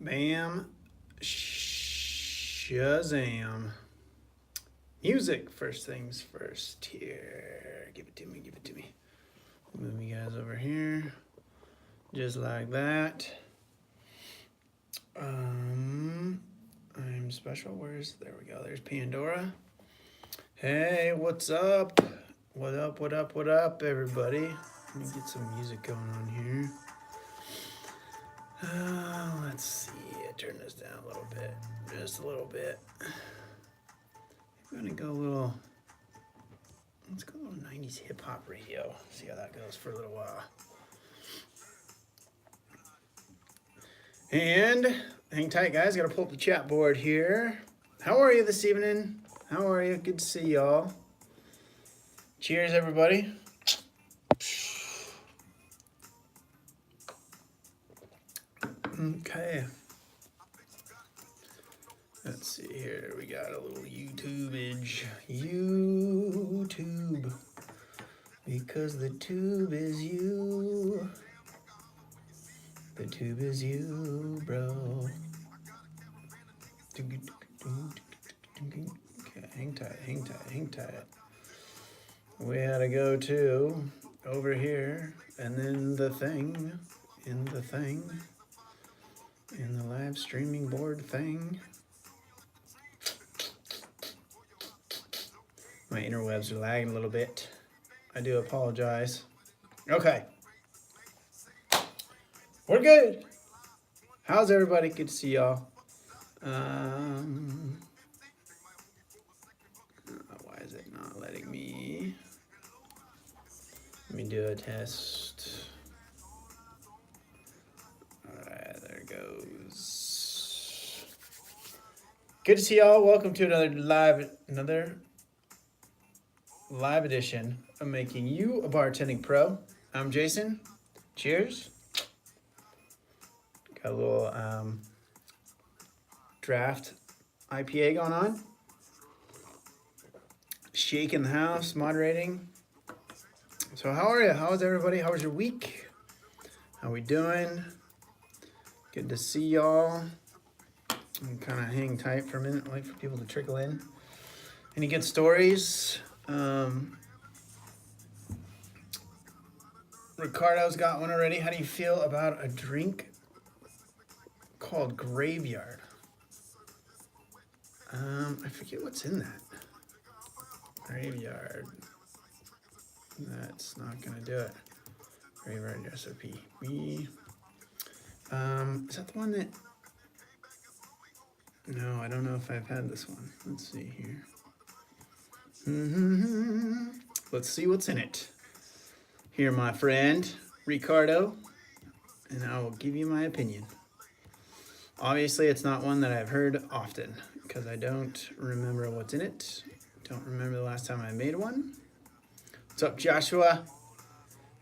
Bam. Shazam. Music, first things first here. Give it to me, give it to me. Move you guys over here. Just like that. I'm special. There we go. There's Pandora. Hey, what's up? What up, what up, what up, everybody? Let me get some music going on here. Let's see. Turn this down a little bit. Just a little bit. I'm gonna go a little, let's go a little 90s hip hop radio. See how that goes for a little while. And hang tight, guys. Gotta pull up the chat board here. How are you this evening? How are you? Good to see y'all. Cheers, everybody. Okay. Let's see here. We got a little YouTubeage. YouTube. Because the tube is you. The tube is you, bro. Okay, hang tight, hang tight, hang tight. We had to go to over here, and then the thing, in the thing, in the live streaming board thing. My interwebs are lagging a little bit. I do apologize. Okay. We're good. How's everybody? Good to see y'all. Why is it not letting me? Let me do a test. All right, there it goes. Good to see y'all. Welcome to another live edition of Making You a Bartending Pro. I'm Jason. Cheers. Got a little draft IPA going on. Shaking the house, moderating. So how are you? How is everybody? How was your week? How we doing? Good to see y'all. I'm kind of hang tight for a minute, wait for people to trickle in. Any good stories? Ricardo's got one already. How do you feel about a drink called Graveyard? I forget what's in that. Graveyard. That's not gonna do it. Graveyard recipe. Is that the one that? No, I don't know if I've had this one. Let's see here. Let's see what's in it. Here, my friend, Ricardo, and I will give you my opinion. Obviously, it's not one that I've heard often because I don't remember what's in it. Don't remember the last time I made one. What's up, Joshua?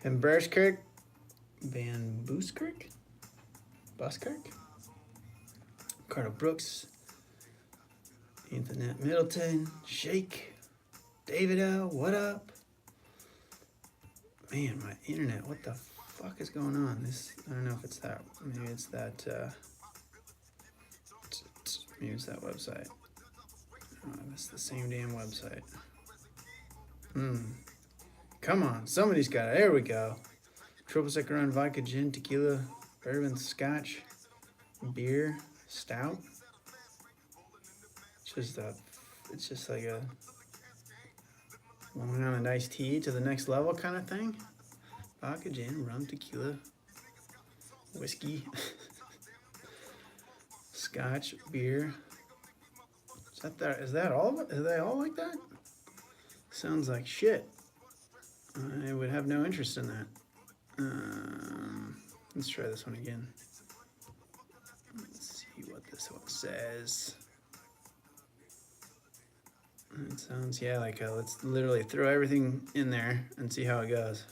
Van Buskirk? Buskirk? Ricardo Brooks. Antoinette Middleton. Shake. David L. What up? Man, my internet. What the fuck is going on? I don't know if it's that. Maybe it's that. Maybe it's that website. Oh, that's the same damn website. Come on, somebody's got it. There we go. Triple sec run, vodka, gin, tequila, bourbon, scotch, beer, stout. It's just like a Long Island iced tea to the next level kind of thing. Vodka, gin, rum, tequila, whiskey, scotch, beer. Is that all of it? Are they all like that? Sounds like shit. I would have no interest in that. Let's try this one again. Let's see what this one says. It sounds, yeah, like let's literally throw everything in there and see how it goes.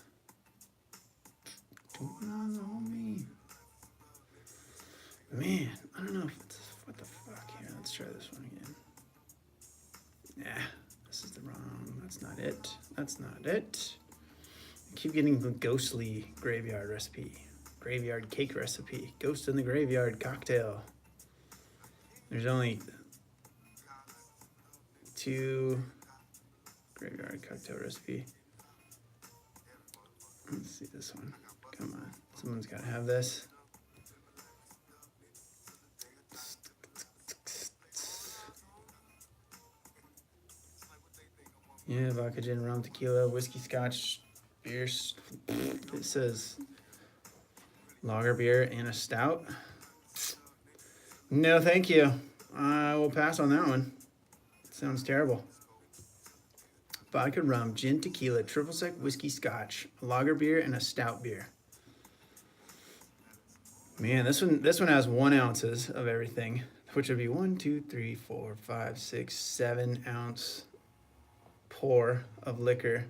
Man, I don't know if it's, what the fuck here. Let's try this one again. Yeah, this is the wrong, that's not it. That's not it. I keep getting the ghostly graveyard recipe. Graveyard cake recipe. Ghost in the graveyard cocktail. There's only 2 graveyard cocktail recipe. Let's see this one. Come on, someone's got to have this. Yeah, vodka, gin, rum, tequila, whiskey, scotch, beers. It says lager beer and a stout. No, thank you. I will pass on that one. Sounds terrible. Vodka, rum, gin, tequila, triple sec, whiskey, scotch, a lager beer, and a stout beer. Man, this one has 1 ounces of everything, which would be 1, 2, 3, 4, 5, 6, 7 ounce pour of liquor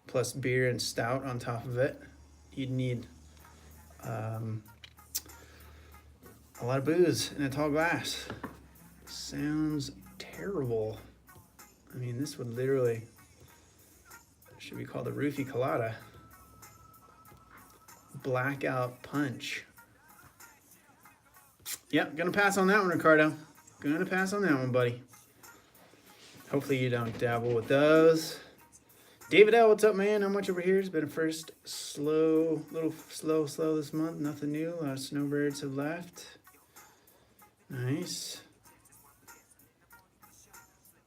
plus beer and stout on top of it. You'd need a lot of booze in a tall glass. Sounds terrible. I mean, this would literally should be called a roofie colada. Blackout punch. Yep, gonna pass on that one, Ricardo. Gonna pass on that one, buddy. Hopefully you don't dabble with those. David L, what's up, man? Not much over here. It's been a first slow this month. Nothing new. A lot of snowbirds have left. Nice.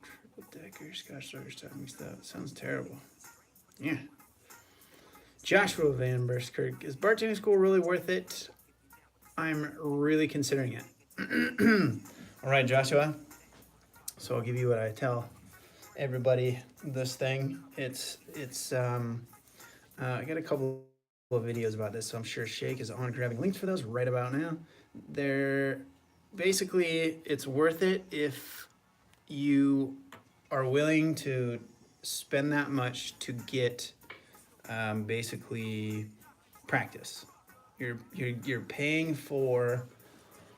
Triple decker, Scotch Starter stuff mixed up. Sounds terrible. Yeah. Joshua Van Burskirk, is bartending school really worth it? I'm really considering it. All right, Joshua. So I'll give you what I tell everybody. This thing, I got a couple of videos about this, so I'm sure Shake is on grabbing links for those right about now. They're basically, it's worth it if you are willing to spend that much to get basically practice. You're paying for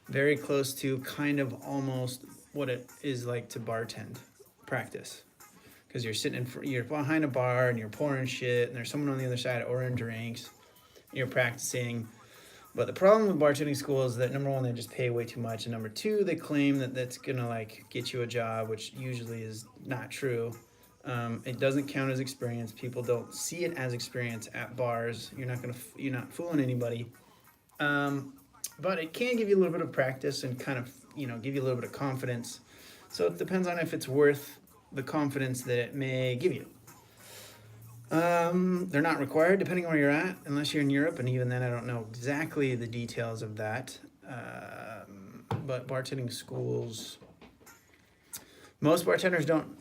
very close to kind of almost what it is like to bartend practice, because you're sitting you're behind a bar and you're pouring shit and there's someone on the other side ordering drinks, you're practicing. But the problem with bartending school is that, number one, they just pay way too much, and number two, they claim that that's gonna like get you a job, which usually is not true. It doesn't count as experience. People don't see it as experience at bars. You're not fooling anybody. But it can give you a little bit of practice and kind of, give you a little bit of confidence. So it depends on if it's worth the confidence that it may give you. They're not required depending on where you're at, unless you're in Europe, and even then I don't know exactly the details of that. But bartending schools, most bartenders don't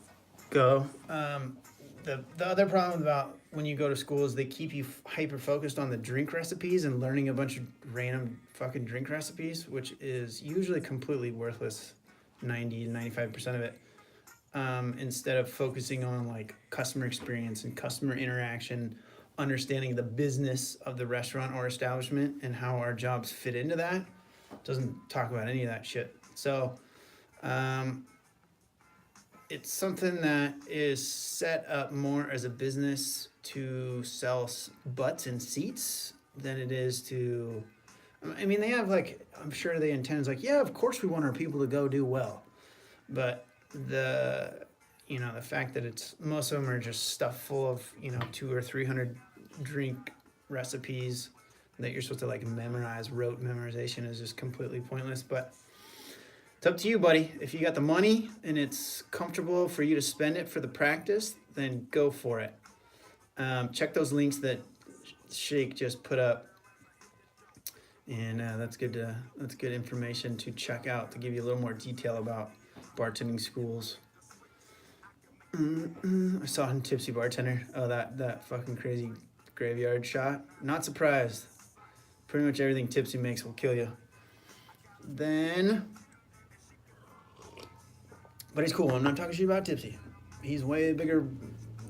go. The other problem about when you go to school is they keep you hyper focused on the drink recipes and learning a bunch of random fucking drink recipes, which is usually completely worthless, 90 to 95% of it. Instead of focusing on like customer experience and customer interaction, understanding the business of the restaurant or establishment and how our jobs fit into that. Doesn't talk about any of that shit. So it's something that is set up more as a business to sell butts and seats than it is to, I mean, they have like, I'm sure they intend is like, yeah, of course we want our people to go do well. But the fact that it's, most of them are just stuff full of, 200 or 300 drink recipes that you're supposed to like memorize. Rote memorization is just completely pointless. But it's up to you, buddy. If you got the money and it's comfortable for you to spend it for the practice, then go for it. Check those links that Shake just put up, and that's good information to check out to give you a little more detail about bartending schools. I saw him Tipsy Bartender. Oh, that fucking crazy graveyard shot. Not surprised. Pretty much everything Tipsy makes will kill you. Then, but he's cool. I'm not talking shit about Tipsy. He's a way bigger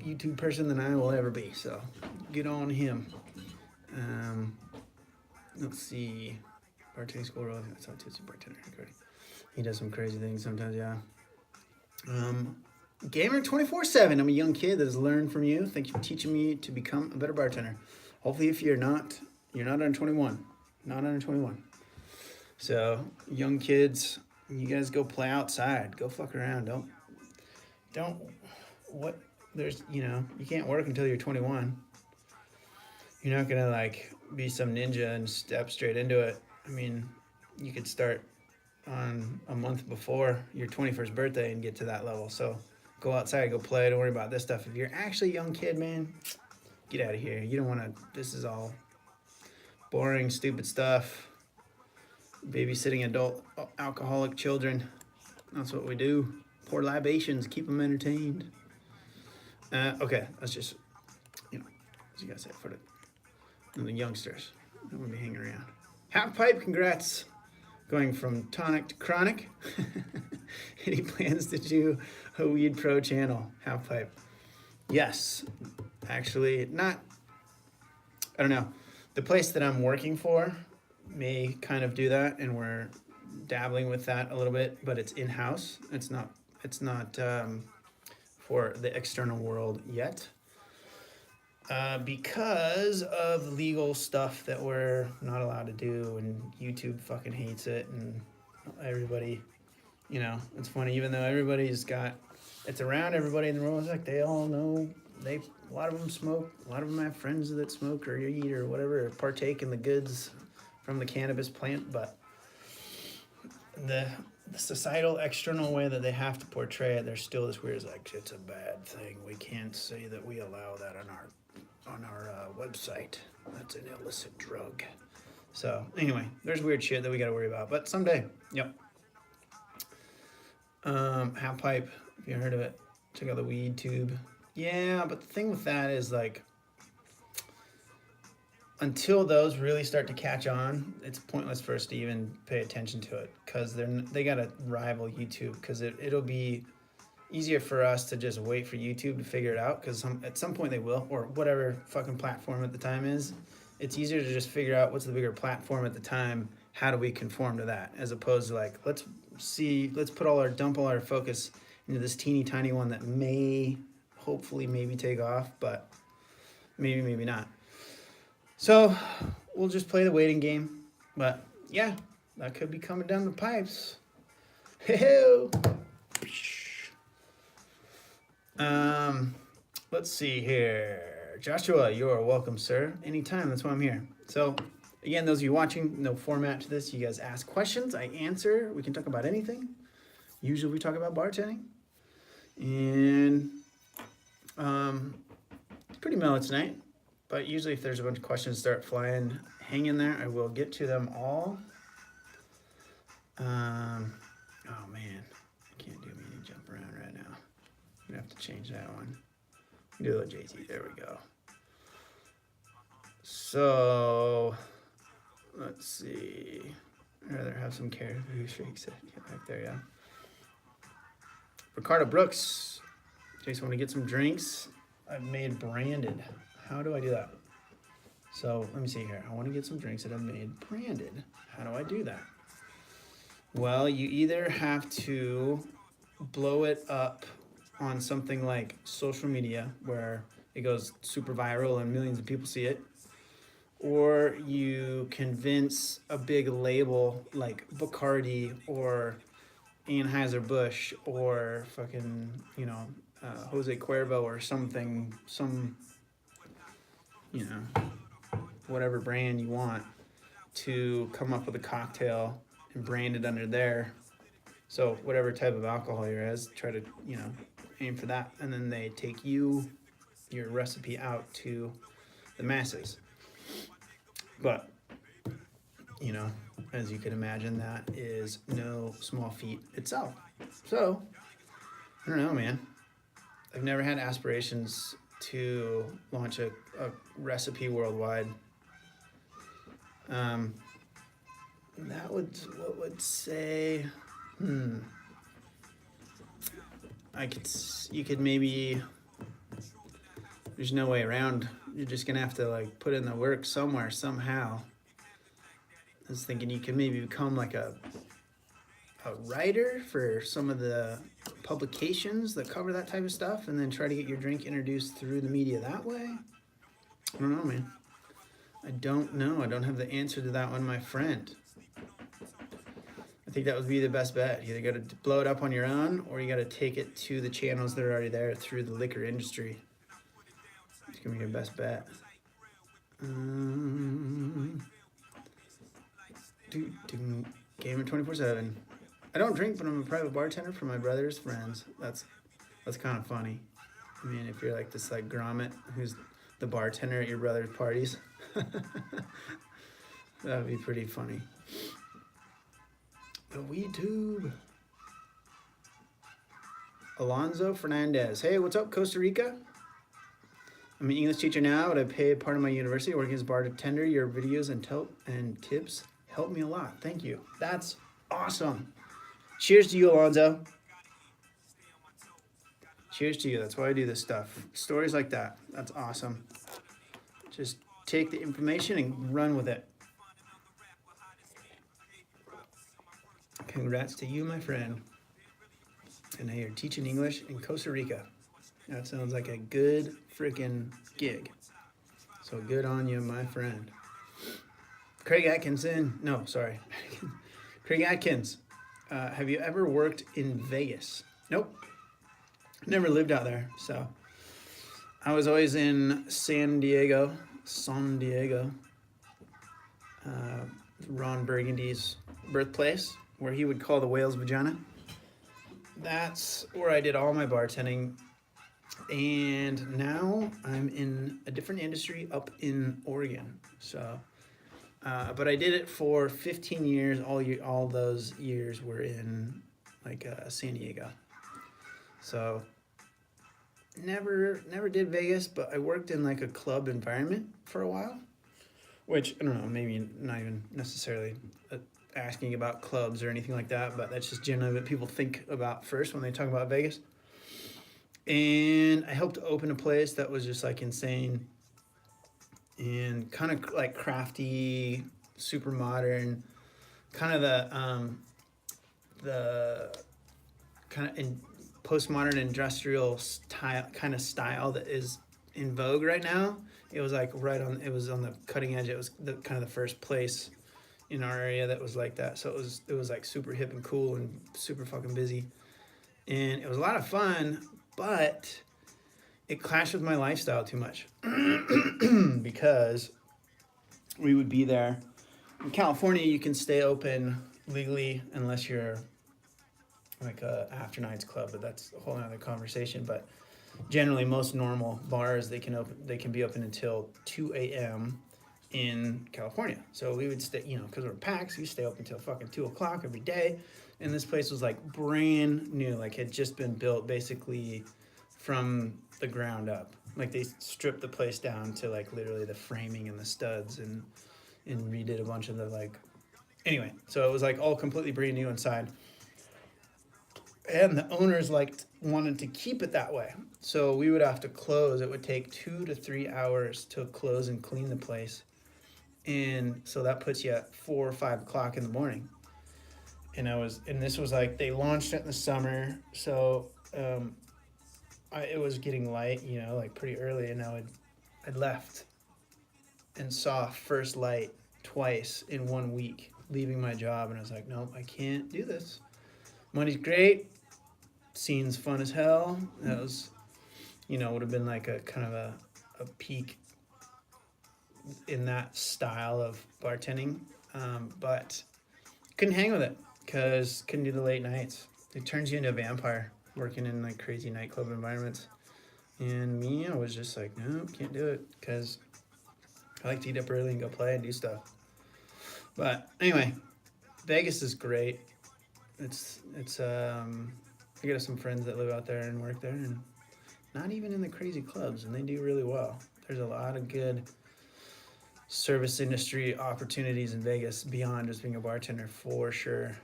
YouTube person than I will ever be. So, get on him. Let's see. Bartending school. I saw Tipsy Bartender. He does some crazy things sometimes. Yeah. Gamer 24/7. I'm a young kid that has learned from you. Thank you for teaching me to become a better bartender. Hopefully, if you're not under 21. Not under 21. So, young kids You guys go play outside. Go fuck around. Don't, what, there's, you know, you can't work until you're 21. You're not gonna like be some ninja and step straight into it. I mean, you could start on a month before your 21st birthday and get to that level. So go outside, go play. Don't worry about this stuff. If you're actually a young kid, man, get out of here. You don't want to, this is all boring, stupid stuff. Babysitting adult alcoholic children. That's what we do. Pour libations, keep them entertained. Okay, let's just, you know, as you guys say, for the youngsters. Don't want to be hanging around. Half pipe, congrats. Going from tonic to chronic. And he plans to do a Weed Pro channel, half pipe. Yes, actually, not, I don't know. The place that I'm working for may kind of do that, and we're dabbling with that a little bit, but it's in-house. It's not for the external world yet. Because of legal stuff that we're not allowed to do, and YouTube fucking hates it, and everybody, you know, it's funny, even though everybody's got, it's around everybody in the world, it's like they all know, a lot of them smoke, a lot of them have friends that smoke or eat or whatever, or partake in the goods from the cannabis plant, but the societal external way that they have to portray it, there's still this weird, like, it's a bad thing, we can't say that we allow that on our website. That's an illicit drug. So anyway, there's weird shit that we got to worry about, but someday. Yep. Half pipe, if you heard of it, check out the weed tube. Yeah, but the thing with that is, like, until those really start to catch on, it's pointless for us to even pay attention to it, because they got to rival YouTube, because it'll be easier for us to just wait for YouTube to figure it out, because at some point they will, or whatever fucking platform at the time is. It's easier to just figure out what's the bigger platform at the time, how do we conform to that, as opposed to like, let's dump all our focus into this teeny tiny one that may hopefully maybe take off, but maybe not. So we'll just play the waiting game. But yeah, that could be coming down the pipes. Hey-ho! Let's see here. Joshua, you're welcome, sir. Anytime, that's why I'm here. So, again, those of you watching, no format to this. You guys ask questions, I answer. We can talk about anything. Usually we talk about bartending. And, pretty mellow tonight. But usually if there's a bunch of questions start flying, hang in there. I will get to them all. Oh, man. I can't do a meeting jump around right now. I'm gonna have to change that one. Do a little Jay-Z, there we go. So, let's see. I'd rather have some carrot food shakes. Get back there, yeah. Ricardo Brooks. Jason, want to get some drinks? I've made branded. How do I do that? So, let me see here. I want to get some drinks that I've made branded. How do I do that? Well, you either have to blow it up on something like social media where it goes super viral and millions of people see it, or you convince a big label like Bacardi or Anheuser-Busch or fucking, you know, Jose Cuervo or something, you know, whatever brand you want, to come up with a cocktail and brand it under there. So whatever type of alcohol you're as, try to, you know, aim for that, and then they take your recipe out to the masses. But, you know, as you can imagine, that is no small feat itself. So, I don't know, man. I've never had aspirations to launch a recipe worldwide. What would say, you could maybe, there's no way around. You're just gonna have to like put in the work somewhere, somehow. I was thinking you could maybe become like a writer for some of the publications that cover that type of stuff, and then try to get your drink introduced through the media that way. I don't know, man. I don't know. I don't have the answer to that one, my friend. I think that would be the best bet. You either got to blow it up on your own, or you got to take it to the channels that are already there through the liquor industry. It's gonna be your best bet. Gamer 24/7. I don't drink, but I'm a private bartender for my brother's friends. That's kind of funny. I mean, if you're like this like grommet who's the bartender at your brother's parties, that would be pretty funny. The WeTube. Alonzo Fernandez. Hey, what's up, Costa Rica? I'm an English teacher now, but I pay part of my university working as a bartender. Your videos and tips help me a lot. Thank you. That's awesome. Cheers to you, Alonzo. Cheers to you. That's why I do this stuff. Stories like that. That's awesome. Just take the information and run with it. Congrats to you, my friend. And now you're teaching English in Costa Rica. That sounds like a good freaking gig. So good on you, my friend. Craig Atkinson. No, sorry. Craig Atkins. Have you ever worked in Vegas? Nope. Never lived out there. So I was always in San Diego. Ron Burgundy's birthplace, where he would call the whale's vagina. That's where I did all my bartending. And now I'm in a different industry up in Oregon. So, but I did it for 15 years. All those years were in like San Diego. So never did Vegas, but I worked in like a club environment for a while, which I don't know, maybe not even necessarily asking about clubs or anything like that, but that's just generally what people think about first when they talk about Vegas. And I helped open a place that was just like insane and kind of like crafty, super modern, kind of the kind of postmodern industrial style that is in vogue right now. It was like it was on the cutting edge. It was the kind of the first place in our area that was like that. So it was like super hip and cool and super fucking busy. And it was a lot of fun, but it clashed with my lifestyle too much because we would be there. In California, you can stay open legally unless you're like a after nights club, but that's a whole other conversation. But generally, most normal bars, they can be open until 2 a.m. in California. So we would stay, because we're packs, you stay open until fucking 2 o'clock every day. And this place was like brand new, like had just been built basically from the ground up. Like they stripped the place down to like literally the framing and the studs and redid a bunch of the like, anyway, so it was like all completely brand new inside. And the owners wanted to keep it that way. So we would have to close. It would take 2 to 3 hours to close and clean the place. And so that puts you at 4 or 5 o'clock in the morning. And this was like, they launched it in the summer. So it was getting light, like pretty early. And I'd left and saw first light twice in 1 week, leaving my job. And I was like, nope, I can't do this. Money's great. Scene's fun as hell. That was, would have been like a kind of a peak in that style of bartending. But couldn't hang with it because couldn't do the late nights. It turns you into a vampire working in like crazy nightclub environments. And me, I was just like, no, can't do it because I like to eat up early and go play and do stuff. But anyway, Vegas is great. I got some friends that live out there and work there, and not even in the crazy clubs, and they do really well. There's a lot of good service industry opportunities in Vegas beyond just being a bartender for sure.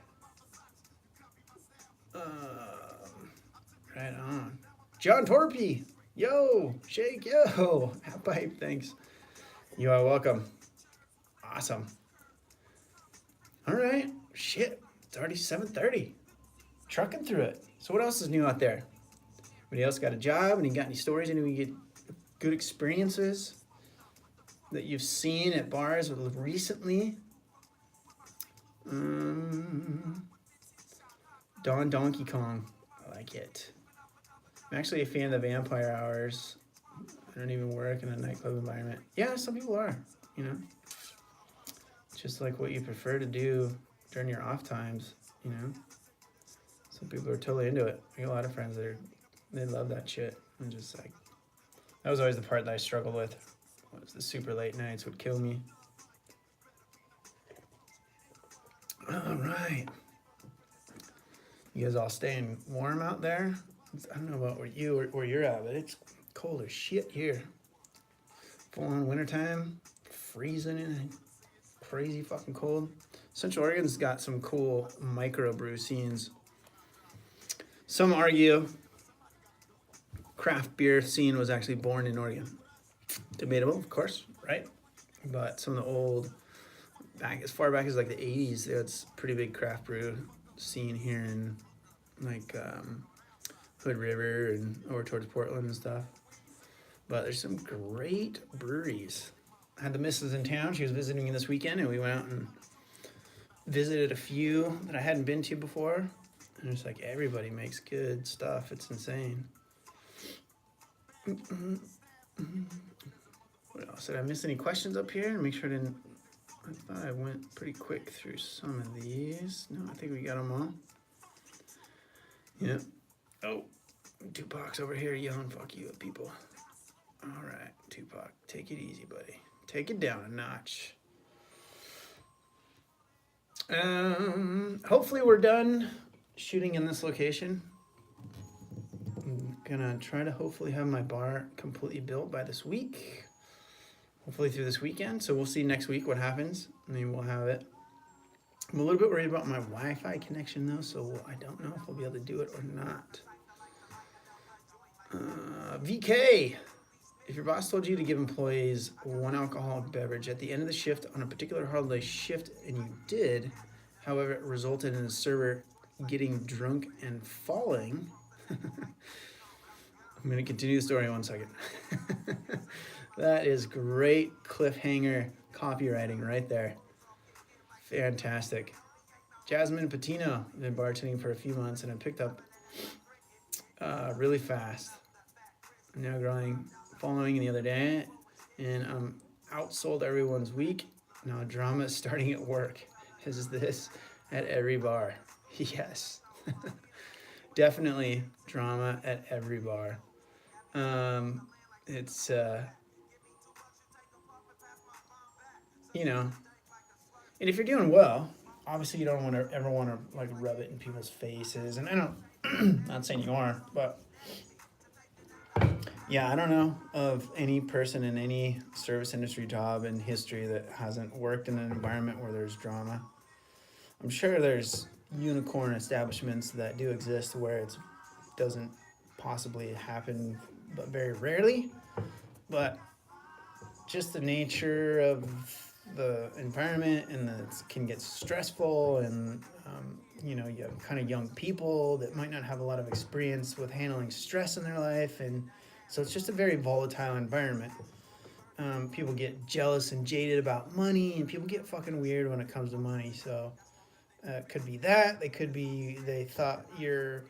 Right on. John Torpy, yo, shake, yo, half pipe, thanks. You are welcome. Awesome. All right, shit, it's already 7:30. Trucking through it. So what else is new out there? Anybody else got a job? And you got any stories? Any get good experiences that you've seen at bars recently? Don Donkey Kong. I like it. I'm actually a fan of the vampire hours. I don't even work in a nightclub environment. Yeah, some people are, you know. Just like what you prefer to do during your off times, you know. Some people are totally into it. I got a lot of friends that they love that shit. I'm just like, that was always the part that I struggled with. Was the super late nights would kill me. All right. You guys all staying warm out there? I don't know about where you're at, but it's cold as shit here. Full on wintertime, freezing in, crazy fucking cold. Central Oregon's got some cool microbrew scenes. Some argue craft beer scene was actually born in Oregon. Debatable, of course, right? But some of the old, as far back as like the 80s, it's pretty big craft brew scene here in like Hood River and over towards Portland and stuff. But there's some great breweries. I had the missus in town. She was visiting me this weekend, and we went out and visited a few that I hadn't been to before. And it's like everybody makes good stuff. It's insane. What else? Did I miss any questions up here? Make sure I didn't. I thought I went pretty quick through some of these. No, I think we got them all. Yeah. Oh, Tupac's over here yelling, "Fuck you," at people. All right, Tupac, take it easy, buddy. Take it down a notch. Hopefully we're done shooting in this location. I'm gonna try to hopefully have my bar completely built by this week. Hopefully through this weekend. So we'll see next week what happens. I mean, we'll have it. I'm a little bit worried about my Wi-Fi connection though, so I don't know if I'll be able to do it or not. VK. If your boss told you to give employees one alcoholic beverage at the end of the shift on a particular holiday shift and you did, however, it resulted in the server getting drunk and falling. I'm going to continue the story in 1 second. That is great cliffhanger copywriting right there. Fantastic. Jasmine Patino, I've been bartending for a few months and I picked up really fast. I'm now growing following the other day, and outsold everyone's week. Now drama is starting at work. Is this at every bar? Yes. Definitely drama at every bar. It's you know, and if you're doing well, obviously you don't ever want to like rub it in people's faces, and I don't not saying you are, but yeah, I don't know of any person in any service industry job in history that hasn't worked in an environment where there's drama. I'm sure there's unicorn establishments that do exist where it doesn't possibly happen, but very rarely. But just the nature of the environment, and that it can get stressful, and you know, you have kind of young people that might not have a lot of experience with handling stress in their life, and so it's just a very volatile environment. People get jealous and jaded about money, and people get fucking weird when it comes to money. So it could be that. They thought you're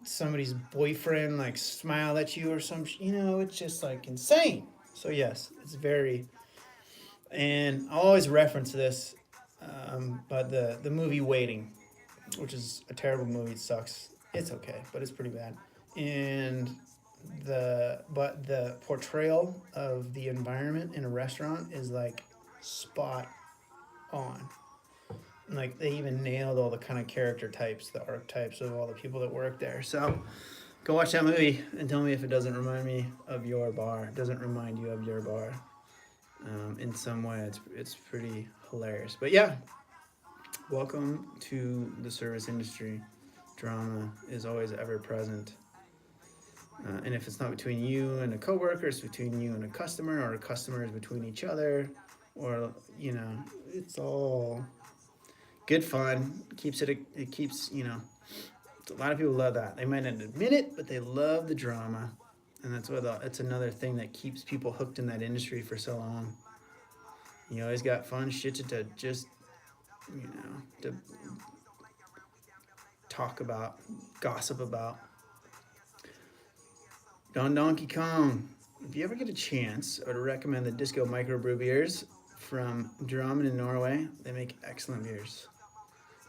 somebody's boyfriend, like smiled at you or some, you know, it's just like insane. So yes, it's very, and I'll always reference this, but the movie Waiting, which is a terrible movie, it sucks. It's okay, but it's pretty bad. And the portrayal of the environment in a restaurant is like spot on. Like they even nailed all the kind of character types, the archetypes of all the people that work there. So go watch that movie and tell me if it doesn't remind me of your bar. It doesn't remind you of your bar. In some way, it's pretty hilarious. But yeah, welcome to the service industry. Drama is always ever present. And if it's not between you and a coworker, it's between you and a customer, or customers between each other, or, you know, it's all good fun. It keeps, you know, a lot of people love that. They might not admit it, but they love the drama. And it's another thing that keeps people hooked in that industry for so long. You always got fun shit to just, you know, talk about, gossip about. Don Donkey Kong. If you ever get a chance, I would recommend the Disco Microbrew beers from Drammen in Norway. They make excellent beers.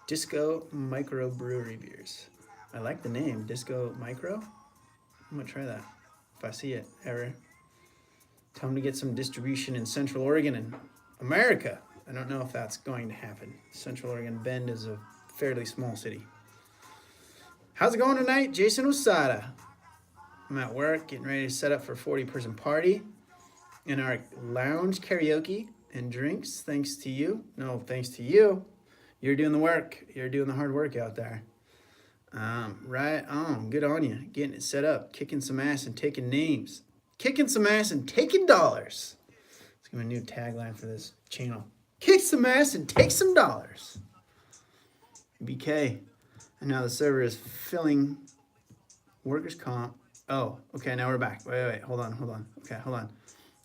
Disco Microbrewery beers. I like the name, Disco Micro. I'm gonna try that if I see it ever. Time to get some distribution in Central Oregon and America. I don't know if that's going to happen. Central Oregon, Bend is a fairly small city. How's it going tonight? Jason Osada. I'm at work getting ready to set up for a 40-person party in our lounge karaoke and drinks. Thanks to you. No, thanks to you. You're doing the work. You're doing the hard work out there. Right on. Good on you. Getting it set up. Kicking some ass and taking names. Kicking some ass and taking dollars. It's gonna be a new tagline for this channel. Kick some ass and take some dollars. BK. And now the server is filling workers' comp. Oh, okay, now we're back. Wait, hold on. Okay, hold on.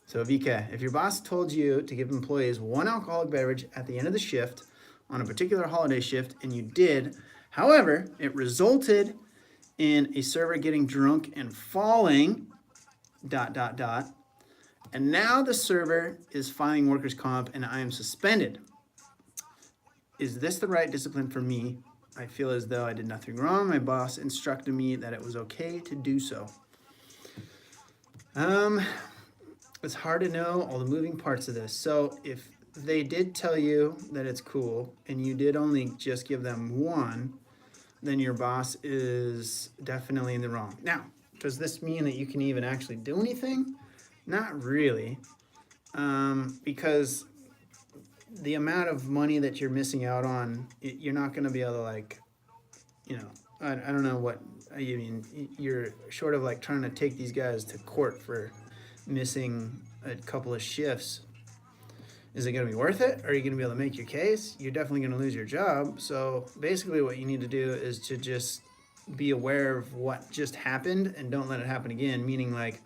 So VK, if your boss told you to give employees one alcoholic beverage at the end of the shift on a particular holiday shift, and you did, however, it resulted in a server getting drunk and falling, ... and now the server is filing workers' comp and I am suspended. Is this the right discipline for me? I feel as though I did nothing wrong. My boss instructed me that it was okay to do so. It's hard to know all the moving parts of this. So if they did tell you that it's cool and you did only just give them one, then your boss is definitely in the wrong. Now, does this mean that you can even actually do anything? Not really, because the amount of money that you're missing out on, you're not going to be able to, like, you know, I don't know what, I mean, you're sort of like trying to take these guys to court for missing a couple of shifts. Is it going to be worth it? Are you going to be able to make your case? You're definitely going to lose your job. So basically what you need to do is to just be aware of what just happened and don't let it happen again, meaning like,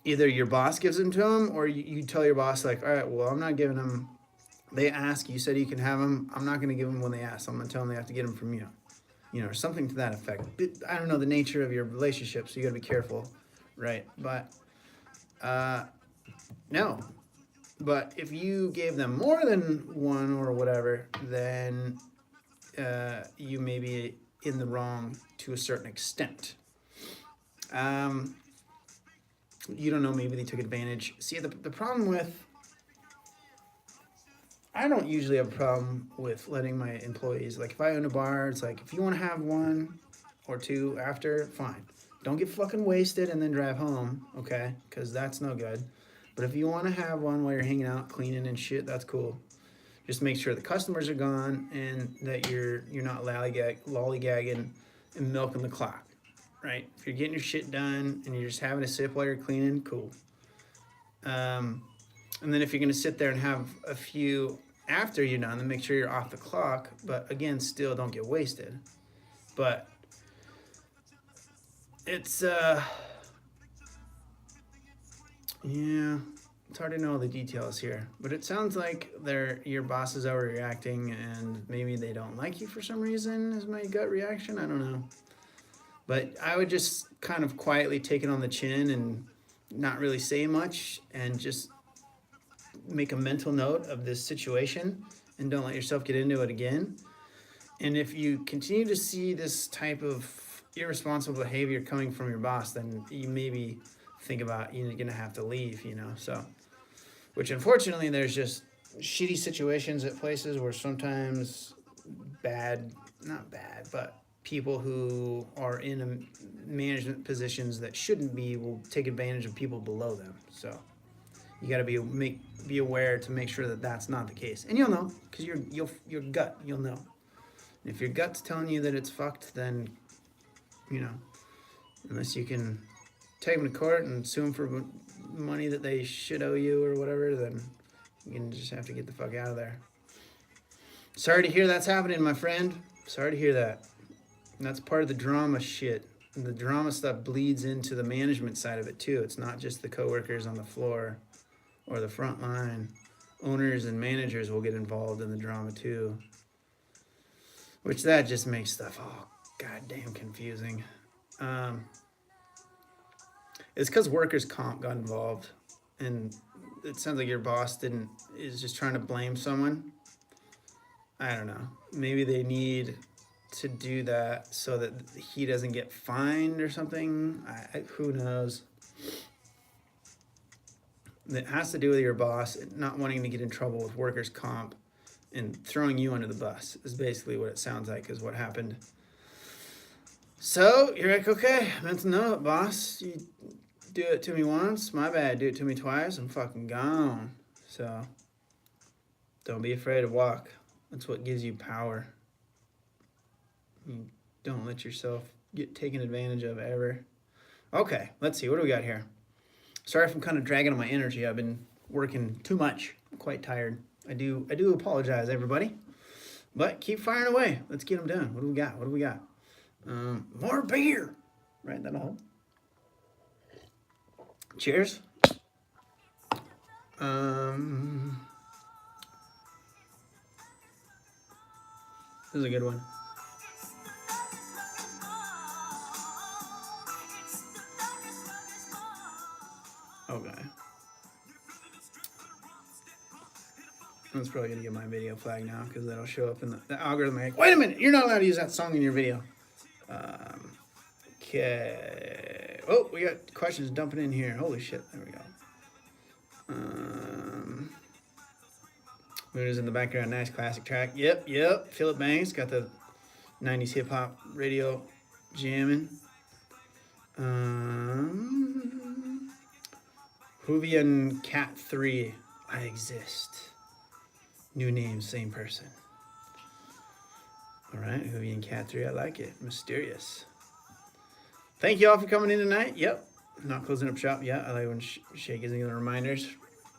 either your boss gives them to them or you tell your boss, like, all right, well, I'm not giving them. They ask, you said you can have them. I'm not going to give them when they ask. I'm going to tell them they have to get them from you. You know, or something to that effect. I don't know the nature of your relationship, so you got to be careful, right? But, no. But if you gave them more than one or whatever, then you may be in the wrong to a certain extent. You don't know, maybe they took advantage. See, the problem with, I don't usually have a problem with letting my employees, like if I own a bar, it's like, if you want to have one or two after, fine. Don't get fucking wasted and then drive home, okay? Because that's no good. But if you want to have one while you're hanging out, cleaning and shit, that's cool. Just make sure the customers are gone and that you're not lollygagging and milking the clock. Right? If you're getting your shit done and you're just having a sip while you're cleaning, cool. And then if you're going to sit there and have a few after you're done, then make sure you're off the clock. But again, still don't get wasted. But it's, yeah, it's hard to know all the details here. But it sounds like your boss is overreacting and maybe they don't like you for some reason, is my gut reaction. I don't know. But I would just kind of quietly take it on the chin and not really say much and just make a mental note of this situation and don't let yourself get into it again. And if you continue to see this type of irresponsible behavior coming from your boss, then you maybe think about you're going to have to leave, you know. So, which unfortunately there's just shitty situations at places where sometimes not bad, but people who are in management positions that shouldn't be will take advantage of people below them. So you got to be aware to make sure that that's not the case. And you'll know, because your gut, you'll know. And if your gut's telling you that it's fucked, then, you know, unless you can take them to court and sue them for money that they should owe you or whatever, then you can just have to get the fuck out of there. Sorry to hear that's happening, my friend. Sorry to hear that. And that's part of the drama shit. And the drama stuff bleeds into the management side of it too. It's not just the coworkers on the floor or the front line. Owners and managers will get involved in the drama too. which that just makes stuff all goddamn confusing. It's because workers' comp got involved, and it sounds like your boss is just trying to blame someone. I don't know. Maybe they need to do that so that he doesn't get fined or something. Who knows? It has to do with your boss not wanting to get in trouble with workers' comp and throwing you under the bus is basically what it sounds like is what happened. So you're like, okay, mental note, boss. You do it to me once, my bad. Do it to me twice, I'm fucking gone. So don't be afraid to walk. That's what gives you power. You don't let yourself get taken advantage of ever. Okay, let's see. What do we got here? Sorry if I'm kind of dragging on my energy. I've been working too much. I'm quite tired. I do apologize, everybody. But keep firing away. Let's get them done. What do we got? What do we got? More beer. Right, that'll help. Cheers. This is a good one. Okay. That's probably gonna get my video flag now because that'll show up in the algorithm. Like, wait a minute, you're not allowed to use that song in your video. Okay. Oh, we got questions dumping in here. Holy shit! There we go. Mood is in the background. Nice classic track. Yep. Philip Banks got the 90s hip hop radio jamming. Hoovy and Cat 3. I exist. New name, same person. All right, Hoovy and Cat 3. I like it. Mysterious. Thank you all for coming in tonight. Yep. Not closing up shop yet. I like when Shay gives me the reminders.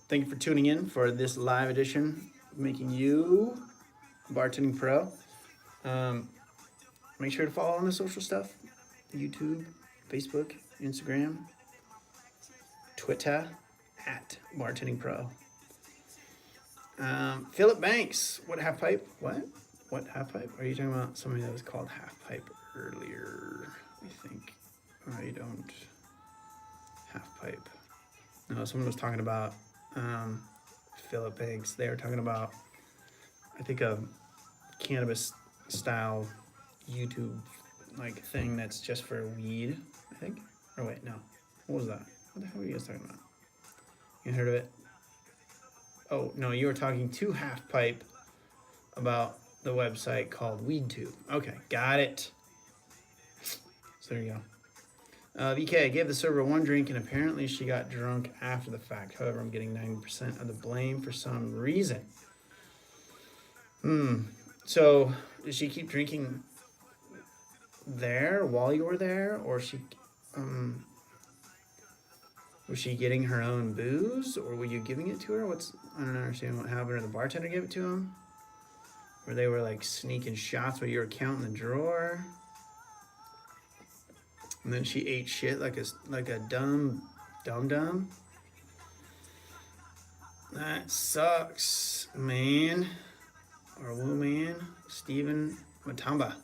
Thank you for tuning in for this live edition, making you a bartending pro. Make sure to follow on the social stuff. YouTube, Facebook, Instagram, Twitter, at Bartending Pro. Philip Banks, what half pipe? What? What half pipe? Are you talking about somebody that was called half pipe earlier? I think. I don't. Half pipe. No, someone was talking about Philip Banks. They were talking about, I think, a cannabis style YouTube like thing that's just for weed, I think. Or wait, no. What was that? What the hell were you guys talking about? You heard of it? Oh, no, you were talking to Half Pipe about the website called WeedTube. Okay, got it. So there you go. VK gave the server one drink and apparently she got drunk after the fact. However, I'm getting 90% of the blame for some reason. So did she keep drinking there while you were there, or she was she getting her own booze, or were you giving it to her? I don't understand what happened. Or the bartender gave it to him, or they were like sneaking shots while you were counting the drawer, and then she ate shit like a dumb. That sucks, man. Or woman, Stephen Matamba.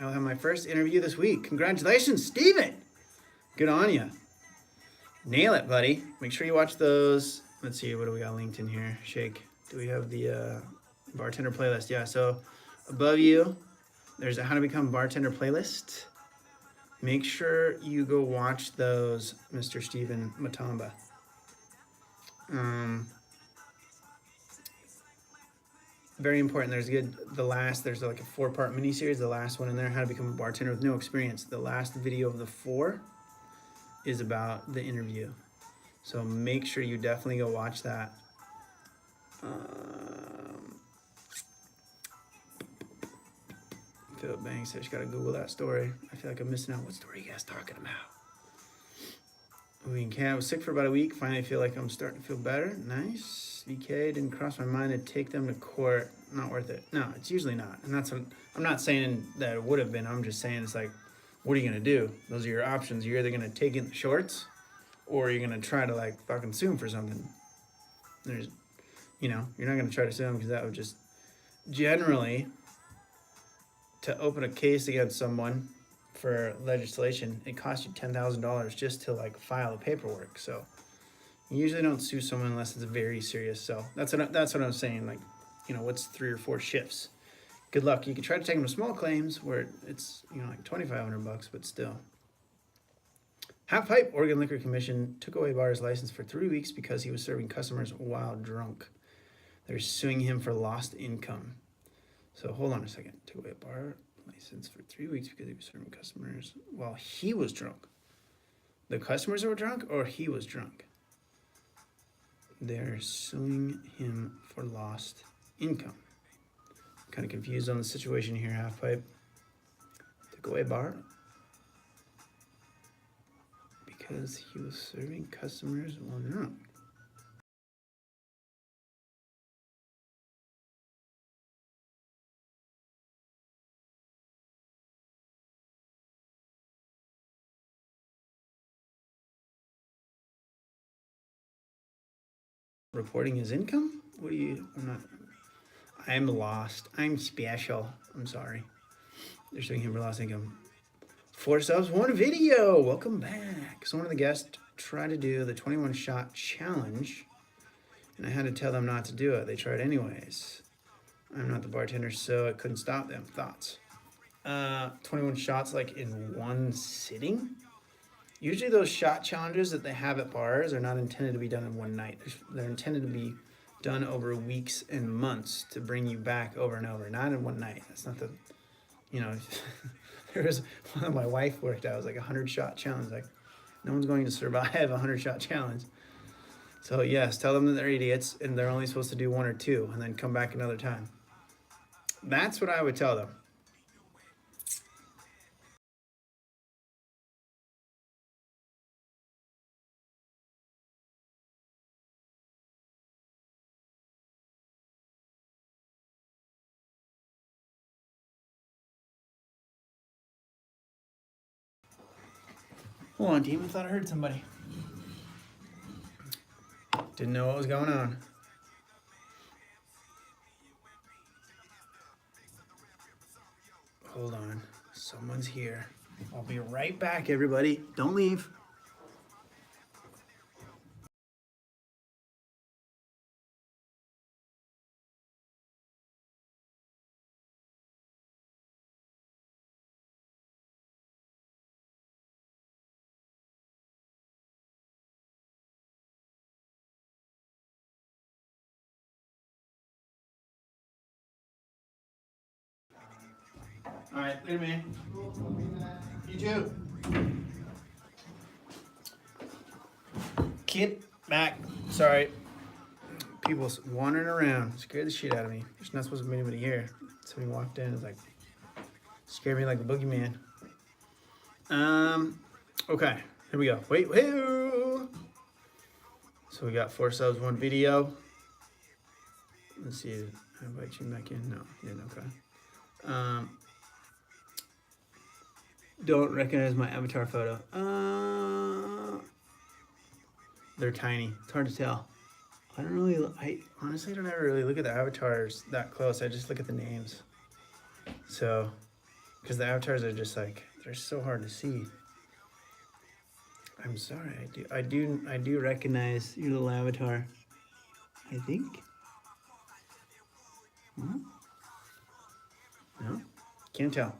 I'll have my first interview this week. Congratulations, Stephen. Good on you. Nail it, buddy. Make sure you watch those. Let's see, what do we got linked in here? Shake. Do we have the bartender playlist? Yeah, so above you, there's a How to Become Bartender playlist. Make sure you go watch those, Mr. Stephen Matamba. Very important. There's like a 4-part miniseries. The last one in there, How to Become a Bartender with No Experience. The last video of the 4 is about the interview. So make sure you definitely go watch that. Philip Banks, I just gotta Google that story. I feel like I'm missing out. What story are you guys talking about? I was sick for about a week. Finally feel like I'm starting to feel better. Nice. VK, didn't cross my mind to take them to court. Not worth it. No, it's usually not. And I'm not saying that it would have been. I'm just saying it's like, what are you gonna do? Those are your options. You're either gonna take in the shorts, or you're gonna try to like fucking sue him for something. You're not gonna try to sue him because that would just generally to open a case against someone for legislation, it costs you $10,000 just to like file the paperwork. So you usually don't sue someone unless it's very serious. So that's what I'm saying. Like, you know, what's 3 or 4 shifts? Good luck. You can try to take them to small claims where it's, you know, like $2,500, but still. Half Pipe Oregon Liquor Commission took away Bar's license for 3 weeks because he was serving customers while drunk. They're suing him for lost income. So hold on a second. Took away Bar license for 3 weeks because he was serving customers while he was drunk. The customers were drunk or he was drunk? They're suing him for lost income. Kind of confused on the situation here, Half Pipe. Took away Bar because he was serving customers while drunk. Reporting his income? What do you, I'm lost. I'm special. I'm sorry. They're showing him for lost income. 4 subs, 1 video. Welcome back. So one of the guests tried to do the 21 shot challenge, and I had to tell them not to do it. They tried anyways. I'm not the bartender, so I couldn't stop them. Thoughts? 21 shots like in one sitting? Usually those shot challenges that they have at bars are not intended to be done in one night. They're intended to be done over weeks and months to bring you back over and over, not in one night. That's not the, you know, there was one of my wife worked out, it was like 100 shot challenge. Like, no one's going to survive a 100 shot challenge. So yes, tell them that they're idiots and they're only supposed to do 1 or 2 and then come back another time. That's what I would tell them. Hold on, team. I thought I heard somebody. Didn't know what was going on. Hold on. Someone's here. I'll be right back, everybody. Don't leave. All right, wait a minute. You too. Get back. Sorry. People wandering around. Scared the shit out of me. There's not supposed to be anybody here. Somebody walked in. It's like, scared me like the boogeyman. Okay. Here we go. Wait. So we got 4 subs, 1 video. Let's see. I invite you back in. No, you didn't. Okay. Don't recognize my avatar photo. They're tiny. It's hard to tell. I honestly don't ever really look at the avatars that close. I just look at the names. So, because the avatars are just like, they're so hard to see. I'm sorry. I do recognize your little avatar. I think. No, can't tell.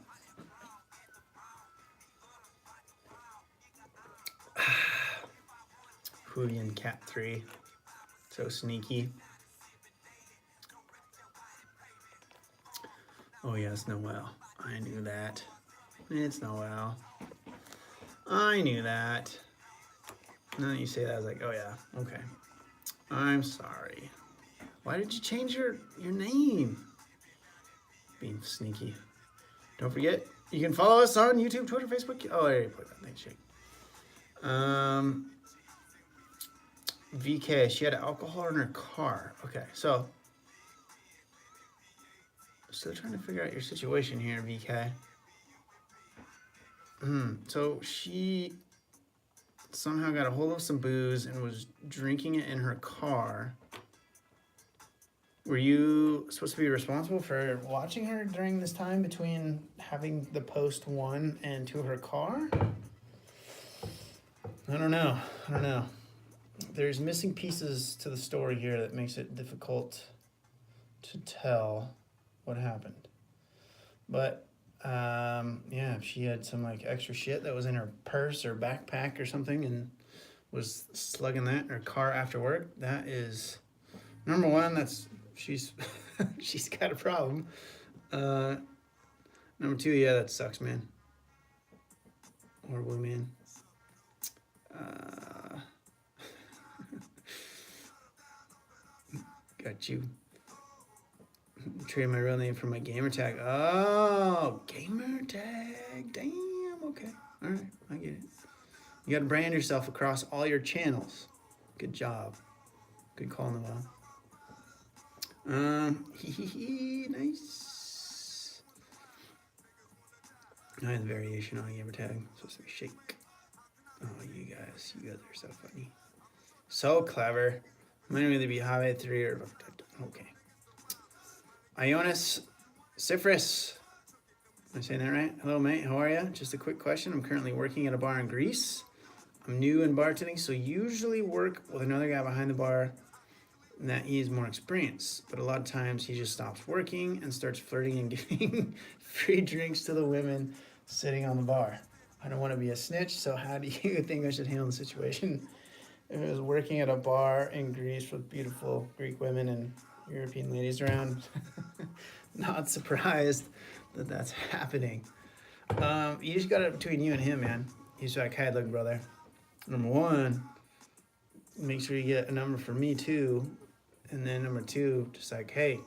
Hoovian Cat 3. So sneaky. Oh yes, Noel. I knew that. It's Noel. I knew that. Now that you say that, I was like, oh yeah, okay. I'm sorry. Why did you change your name? Being sneaky. Don't forget, you can follow us on YouTube, Twitter, Facebook. Oh, I already put that. Thanks, Jake. VK, she had alcohol in her car. Okay, so still trying to figure out your situation here, VK. So she somehow got a hold of some booze and was drinking it in her car. Were you supposed to be responsible for watching her during this time between having the post one and to her car. I don't know. There's missing pieces to the story here that makes it difficult to tell what happened. But yeah, if she had some like extra shit that was in her purse or backpack or something and was slugging that in her car after work, that is number one. That's she's she's got a problem. Number two, yeah, that sucks, man. Or woman. Got you. Trading my real name for my gamer tag. Oh, gamer tag. Damn. Okay. All right. I get it. You got to brand yourself across all your channels. Good job. Good call in the well. Nice. I have the variation on gamer tag. Supposed to be shake. Oh, you guys are so funny. So clever. Might either be Highway 3 or... Okay. Ionis Cyphris. Am I saying that right? Hello, mate. How are you? Just a quick question. I'm currently working at a bar in Greece. I'm new in bartending, so usually work with another guy behind the bar and that he's more experienced. But a lot of times he just stops working and starts flirting and giving free drinks to the women sitting on the bar. I don't want to be a snitch, so how do you think I should handle the situation? If I was working at a bar in Greece with beautiful Greek women and European ladies around, not surprised that that's happening. You just got it between you and him, man. He's like, hey, look, brother. Number one, make sure you get a number for me too. And then number two, just like, hey,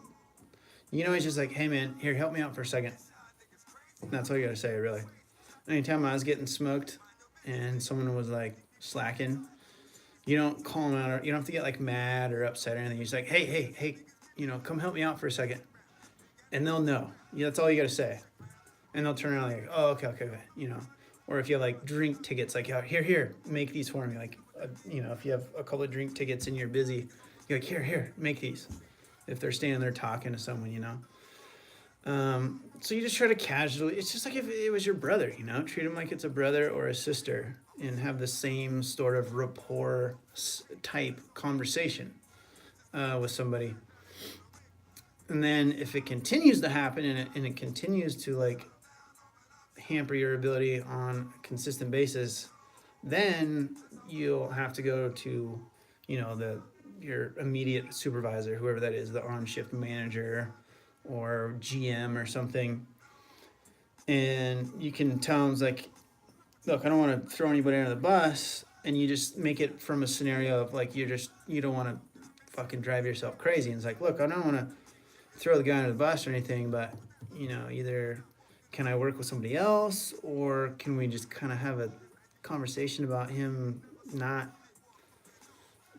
he's just like, hey, man, here, help me out for a second. And that's all you got to say, really. Anytime I was getting smoked and someone was like slacking, you don't call them out, or you don't have to get like mad or upset or anything. You're just like, hey, come help me out for a second. And they'll know. That's all you got to say. And they'll turn around like, oh, okay. Or if you have like drink tickets, like, here, make these for me. Like, if you have a couple of drink tickets and you're busy, you're like, here, make these. If they're standing there talking to someone, So you just try to casually, it's just like if it was your brother, treat him like it's a brother or a sister and have the same sort of rapport type conversation with somebody. And then if it continues to happen and it continues to like hamper your ability on a consistent basis, then you'll have to go to, your immediate supervisor, whoever that is, the on-shift manager or GM or something. And you can tell them, like, look, I don't want to throw anybody under the bus. And you just make it from a scenario of like, you don't want to fucking drive yourself crazy. And it's like, look, I don't want to throw the guy under the bus or anything, but, either can I work with somebody else or can we just kind of have a conversation about him not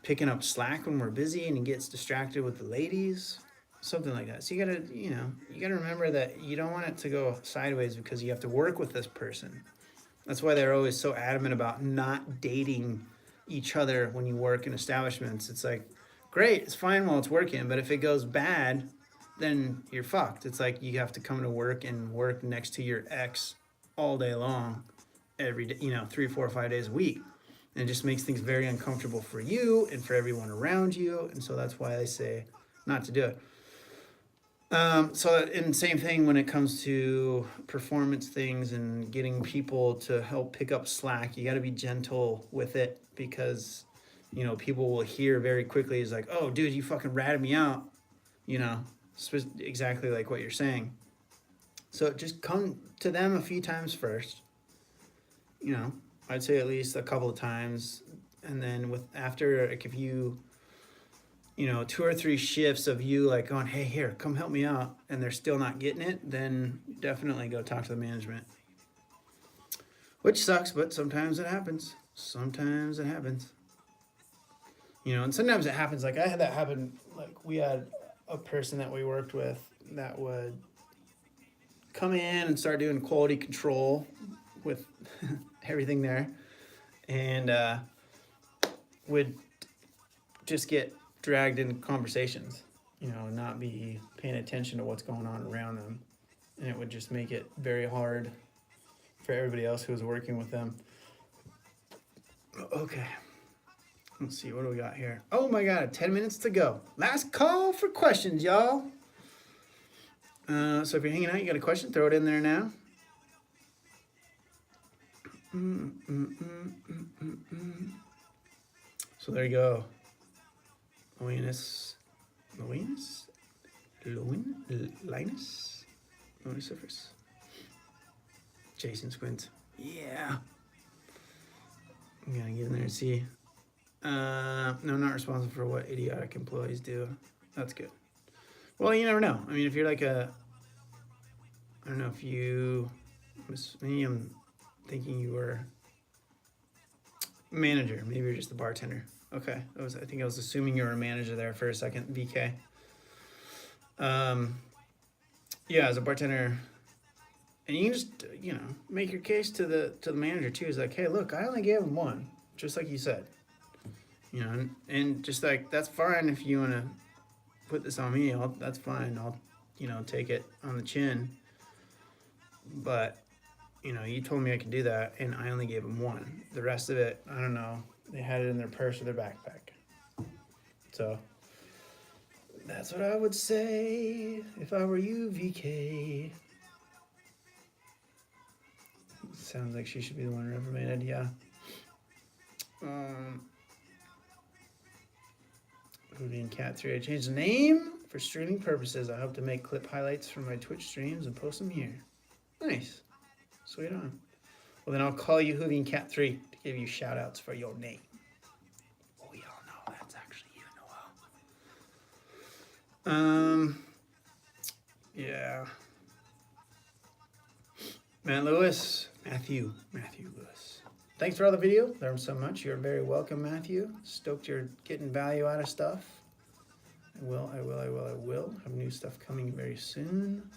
picking up slack when we're busy and he gets distracted with the ladies, something like that. So you gotta remember that you don't want it to go sideways because you have to work with this person. That's why they're always so adamant about not dating each other when you work in establishments. It's like, great, it's fine while it's working, but if it goes bad, then you're fucked. It's like you have to come to work and work next to your ex all day long, every day, 3, 4, 5 days a week. And it just makes things very uncomfortable for you and for everyone around you. And so that's why I say not to do it. And same thing when it comes to performance things and getting people to help pick up slack. You got to be gentle with it because, people will hear very quickly. It's like, oh, dude, you fucking ratted me out. Exactly like what you're saying. So just come to them a few times first. I'd say at least a couple of times. And then if you 2 or 3 shifts of you like going, hey, here, come help me out, and they're still not getting it, then definitely go talk to the management. Which sucks, but sometimes it happens. And sometimes it happens. Like I had that happen. Like we had a person that we worked with that would come in and start doing quality control with everything there, and would just get dragged into conversations, not be paying attention to what's going on around them. and it would just make it very hard for everybody else who was working with them. Okay. Let's see, what do we got here? Oh my God, 10 minutes to go. Last call for questions, y'all. So if you're hanging out, you got a question, throw it in there now. So there you go. Linus. Jason Squint. Yeah. I'm gonna get in there and see. No, I'm not responsible for what idiotic employees do. That's good. Well, you never know. I mean, if you're like I don't know if you, maybe I'm thinking you were manager. Maybe you're just the bartender. Okay, I think I was assuming you were a manager there for a second, VK. Yeah, as a bartender, and you can just make your case to the manager too. It's like, hey, look, I only gave him one, just like you said. And just like, that's fine if you want to put this on me. That's fine. I'll take it on the chin. But you told me I could do that, and I only gave him one. The rest of it, I don't know. They had it in their purse or their backpack. So that's what I would say if I were you, VK. Sounds like she should be the one reprimanded, yeah. Rudy and Cat 3. I changed the name for streaming purposes. I hope to make clip highlights from my Twitch streams and post them here. Nice. Sweet on. Well, then I'll call you Hoovy and Cat 3 to give you shout outs for your name. Oh, we all know that's actually you, Noel. Yeah. Matthew Lewis. Thanks for all the video. Learned so much. You're very welcome, Matthew. Stoked you're getting value out of stuff. I will. Have new stuff coming very soon.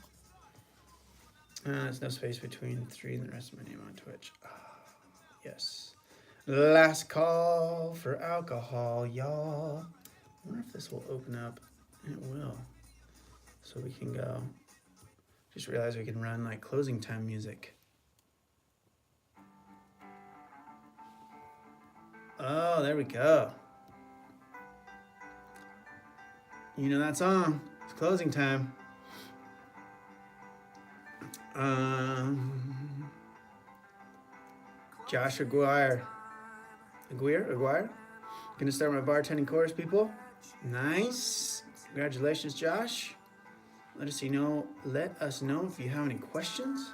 There's no space between 3 and the rest of my name on Twitch. Yes. Last call for alcohol, y'all. I wonder if this will open up. And it will. So we can go. Just realized we can run like closing time music. Oh, there we go. You know that song. It's closing time. Josh Aguirre. Gonna start my bartending course, people. Nice. Congratulations, Josh. Let us know if you have any questions.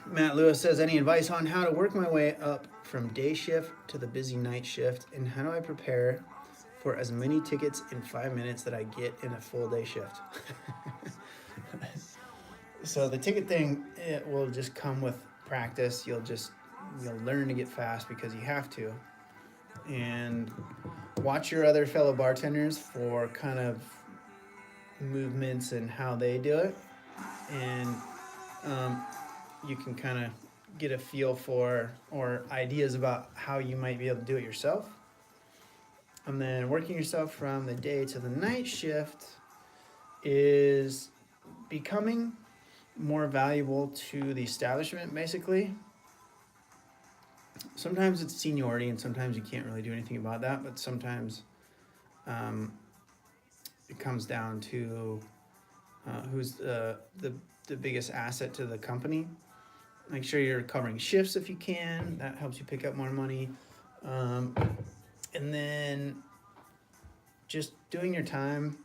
Matt Lewis says, any advice on how to work my way up from day shift to the busy night shift, and how do I prepare for as many tickets in 5 minutes that I get in a full day shift? So the ticket thing, it will just come with practice. You'll learn to get fast because you have to. And watch your other fellow bartenders for kind of movements and how they do it. And you can kind of get a feel for or ideas about how you might be able to do it yourself. And then working yourself from the day to the night shift is becoming more valuable to the establishment, basically. Sometimes it's seniority, and sometimes you can't really do anything about that, but sometimes it comes down to who's the biggest asset to the company. Make sure you're covering shifts if you can. That helps you pick up more money. And then just doing your time,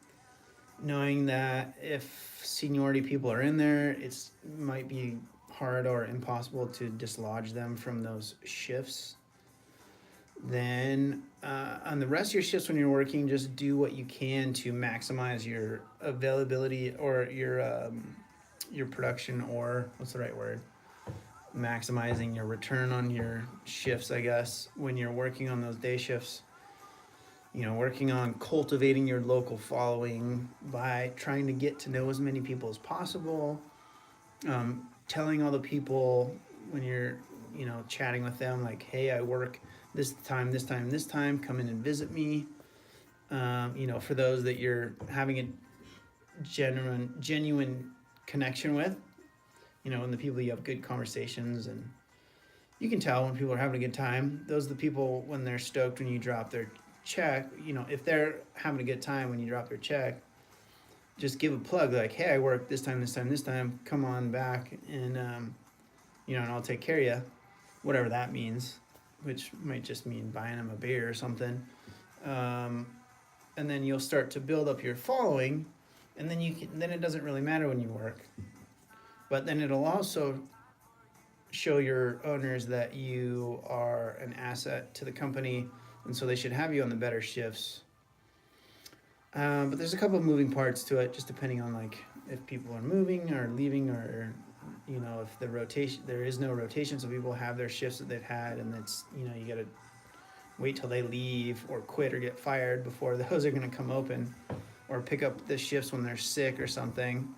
knowing that if seniority people are in there, it might be hard or impossible to dislodge them from those shifts. Then on the rest of your shifts when you're working, just do what you can to maximize your availability or your production, or what's the right word? Maximizing your return on your shifts, I guess, when you're working on those day shifts. Working on cultivating your local following by trying to get to know as many people as possible. Telling all the people when you're, chatting with them, like, hey, I work this time, come in and visit me. For those that you're having genuine connection with. You know, and the people you have good conversations, and you can tell when people are having a good time. Those are the people when they're stoked when you drop their check. You know, if they're having a good time when you drop their check, just give a plug like, hey, I work this time, this time, this time. Come on back, and you know, and I'll take care of you, whatever that means, which might just mean buying them a beer or something. And then you'll start to build up your following, and then then it doesn't really matter when you work. But then it'll also show your owners that you are an asset to the company, and so they should have you on the better shifts. But there's a couple of moving parts to it, just depending on like if people are moving or leaving, or you know, if there is no rotation, so people have their shifts that they've had, and it's, you know, you gotta wait till they leave or quit or get fired before those are gonna come open, or pick up the shifts when they're sick or something.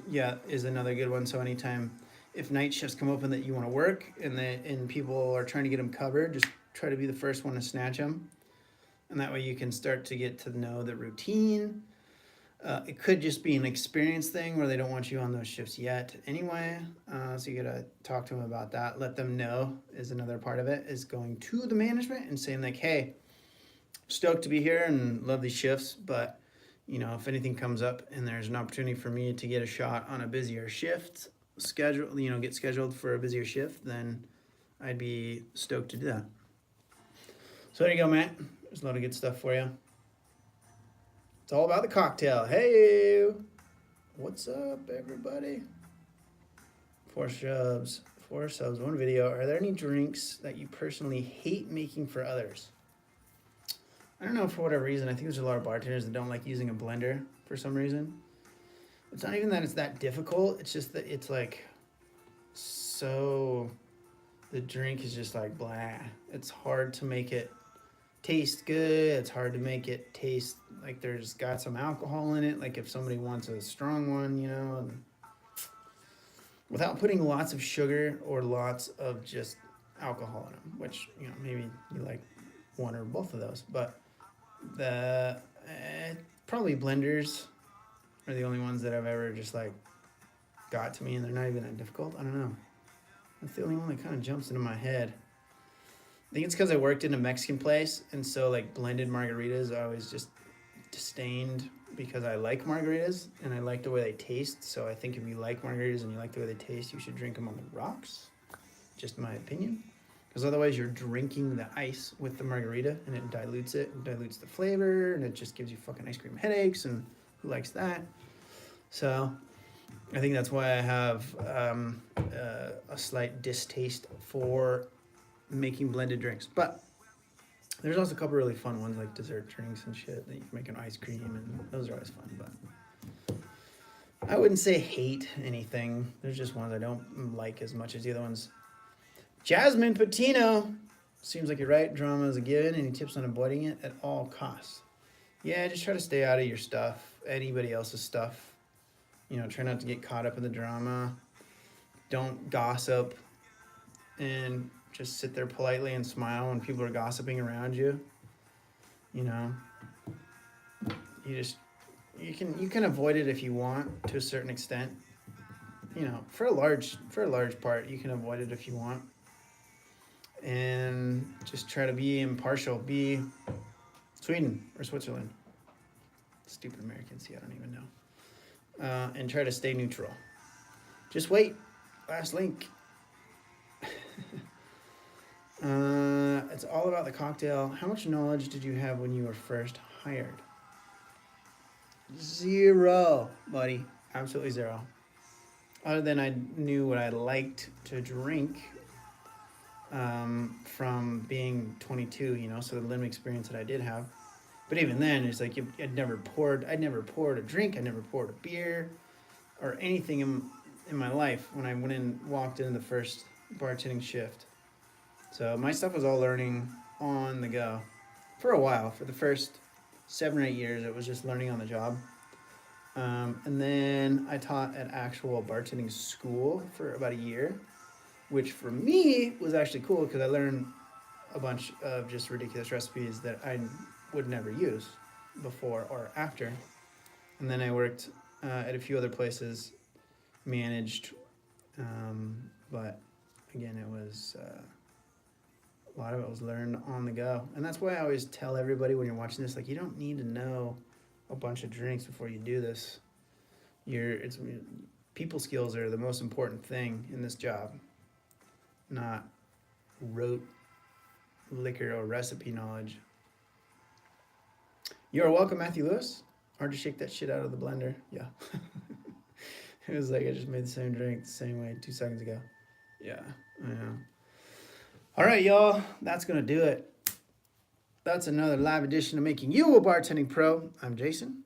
Yeah, is another good one. So anytime if night shifts come open that you want to work, and people are trying to get them covered, just try to be the first one to snatch them, and that way you can start to get to know the routine. It could just be an experience thing where they don't want you on those shifts yet anyway, so you gotta talk to them about that. Let them know is another part of it, is going to the management and saying like, hey, stoked to be here and love these shifts, but you know, if anything comes up and there's an opportunity for me to get a shot on a busier shift schedule, you know, get scheduled for a busier shift, then I'd be stoked to do that. So there you go, Matt. There's a lot of good stuff for you. It's all about the cocktail. Hey, what's up, everybody? 4 subs, 1 video. Are there any drinks that you personally hate making for others? I don't know, for whatever reason. I think there's a lot of bartenders that don't like using a blender for some reason. It's not even that it's that difficult. It's just that it's like, so the drink is just like blah. It's hard to make it taste good. It's hard to make it taste like there's got some alcohol in it. Like if somebody wants a strong one, you know, without putting lots of sugar or lots of just alcohol in them, which, you know, maybe you like one or both of those, but probably blenders are the only ones that I've ever just like got to me, and they're not even that difficult. I don't know. That's the only one that kind of jumps into my head. I think it's because I worked in a Mexican place, and so like blended margaritas I always just disdained, because I like margaritas and I like the way they taste. So I think if you like margaritas and you like the way they taste, you should drink them on the rocks. Just my opinion. Because otherwise you're drinking the ice with the margarita, and it dilutes the flavor, and it just gives you fucking ice cream headaches, and who likes that? So I think that's why I have a slight distaste for making blended drinks. But there's also a couple really fun ones like dessert drinks and shit that you can make in ice cream, and those are always fun. But I wouldn't say hate anything. There's just ones I don't like as much as the other ones. Jasmine Patino, seems like you're right. Drama is a given. Any tips on avoiding it at all costs? Yeah, just try to stay out of your stuff, anybody else's stuff. You know, try not to get caught up in the drama. Don't gossip, and just sit there politely and smile when people are gossiping around you. You know, you can avoid it if you want, to a certain extent. You know, for a large part, you can avoid it if you want. And just try to be impartial. Be Sweden or Switzerland. Stupid Americans, I don't even know. And try to stay neutral. Just wait. Last link. It's all about the cocktail. How much knowledge did you have when you were first hired? 0, buddy. Absolutely 0. Other than I knew what I liked to drink from being 22, you know, so the limited experience that I did have. But even then, it's like I'd never poured a drink. I never poured a beer or anything in my life when I walked into the first bartending shift. So my stuff was all learning on the go for a while. For the first 7 or 8 years, it was just learning on the job. And then I taught at actual bartending school for about a year, which for me was actually cool because I learned a bunch of just ridiculous recipes that I would never use. before or after. And then I worked at a few other places, managed, but again, it was a lot of it was learned on the go. And that's why I always tell everybody when you're watching this, like, you don't need to know a bunch of drinks before you do this. People skills are the most important thing in this job, not rote liquor or recipe knowledge. You're welcome, Matthew Lewis. Hard to shake that shit out of the blender. Yeah. It was like I just made the same drink the same way 2 seconds ago. Yeah, I know. All right, y'all. That's going to do it. That's another live edition of Making You a Bartending Pro. I'm Jason.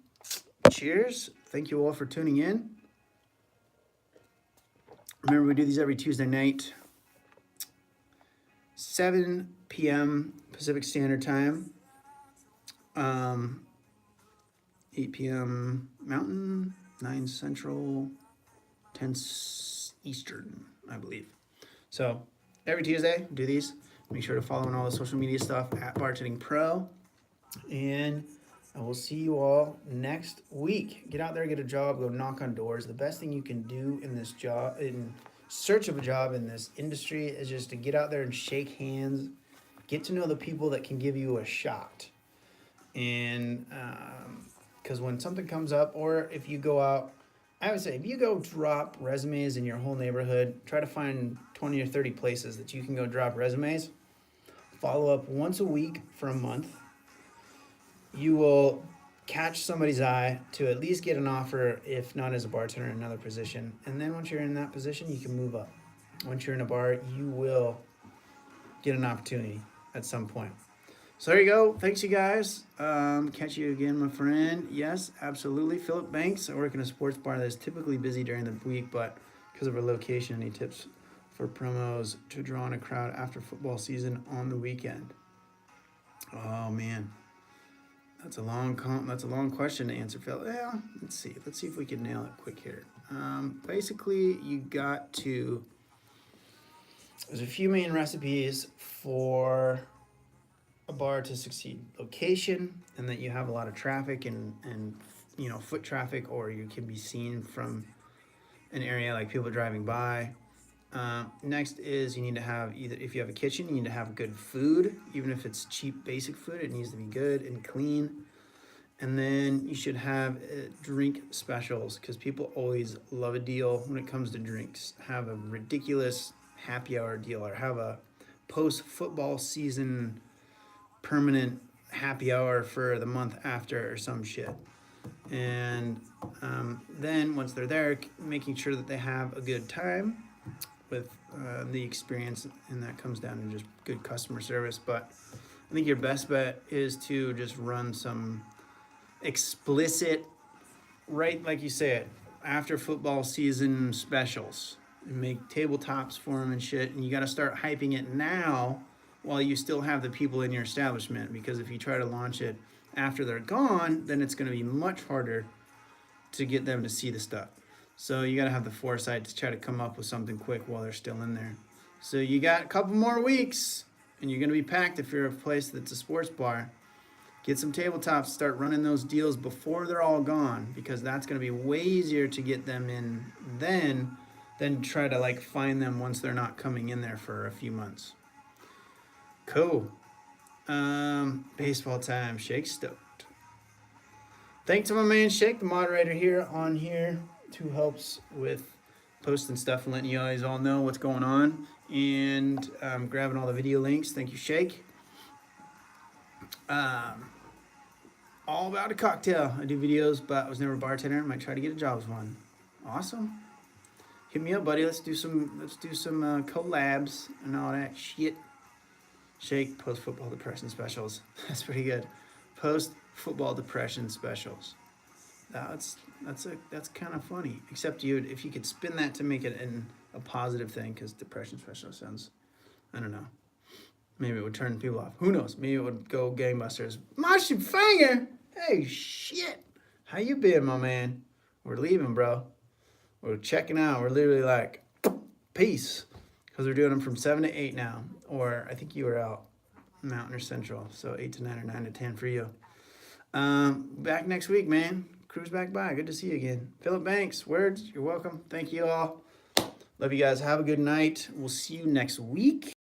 Cheers. Thank you all for tuning in. Remember, we do these every Tuesday night, 7 p.m. Pacific Standard Time, 8 p.m. Mountain, 9 Central, 10 Eastern, I believe. So every Tuesday, do these. Make sure to follow on all the social media stuff at Bartending Pro. And I will see you all next week. Get out there, get a job, go knock on doors. The best thing you can do in this job, in search of a job in this industry, is just to get out there and shake hands, get to know the people that can give you a shot. And because when something comes up, or if you go out, I would say if you go drop resumes in your whole neighborhood, try to find 20 or 30 places that you can go drop resumes. Follow up once a week for a month. You will catch somebody's eye to at least get an offer, if not as a bartender, in another position. And then once you're in that position, you can move up. Once you're in a bar, you will get an opportunity at some point. So there you go. Thanks, you guys. Catch you again, my friend. Yes, absolutely. Philip Banks. I work in a sports bar that's typically busy during the week, but because of our location, any tips for promos to draw in a crowd after football season on the weekend? Oh, man. That's a long question to answer, Phil. Yeah, let's see if we can nail it quick here. Basically, there's a few main recipes for a bar to succeed. Location, and that you have a lot of traffic and foot traffic, or you can be seen from an area, like people driving by. Next is you need to have, either if you have a kitchen, you need to have good food. Even if it's cheap basic food, it needs to be good and clean. And then you should have drink specials, because people always love a deal when it comes to drinks. Have a ridiculous happy hour deal, or have a post football season permanent happy hour for the month after, or some shit. And then once they're there, making sure that they have a good time with the experience, and that comes down to just good customer service. But I think your best bet is to just run some explicit, right like you said, after football season specials, and make tabletops for them and shit. And you got to start hyping it now while you still have the people in your establishment, because if you try to launch it after they're gone, then it's going to be much harder to get them to see the stuff. So you got to have the foresight to try to come up with something quick while they're still in there. So you got a couple more weeks, and you're going to be packed if you're a place that's a sports bar. Get some tabletops, start running those deals before they're all gone, because that's going to be way easier to get them in than try to find them once they're not coming in there for a few months. Cool. Baseball time. Shake stoked. Thanks to my man Shake, the moderator here, who helps with posting stuff and letting you guys all know what's going on, and grabbing all the video links. Thank you, Shake. All about a cocktail. I do videos, but I was never a bartender. Might try to get a job as one. Awesome. Hit me up, buddy. Let's do some collabs and all that shit. Shake post football depression specials. That's pretty good. Post football depression specials. That's kind of funny. Except if you could spin that to make it a positive thing, because depression special sounds, I don't know. Maybe it would turn people off. Who knows? Maybe it would go gangbusters. Marshall Fanger! Hey, shit! How you been, my man? We're leaving, bro. We're checking out. We're literally peace. Because we're doing them from 7 to 8 now. Or I think you were out Mountain or Central. So 8 to 9 or 9 to 10 for you. Back next week, man. Cruise back by. Good to see you again. Philip Banks, words. You're welcome. Thank you all. Love you guys. Have a good night. We'll see you next week.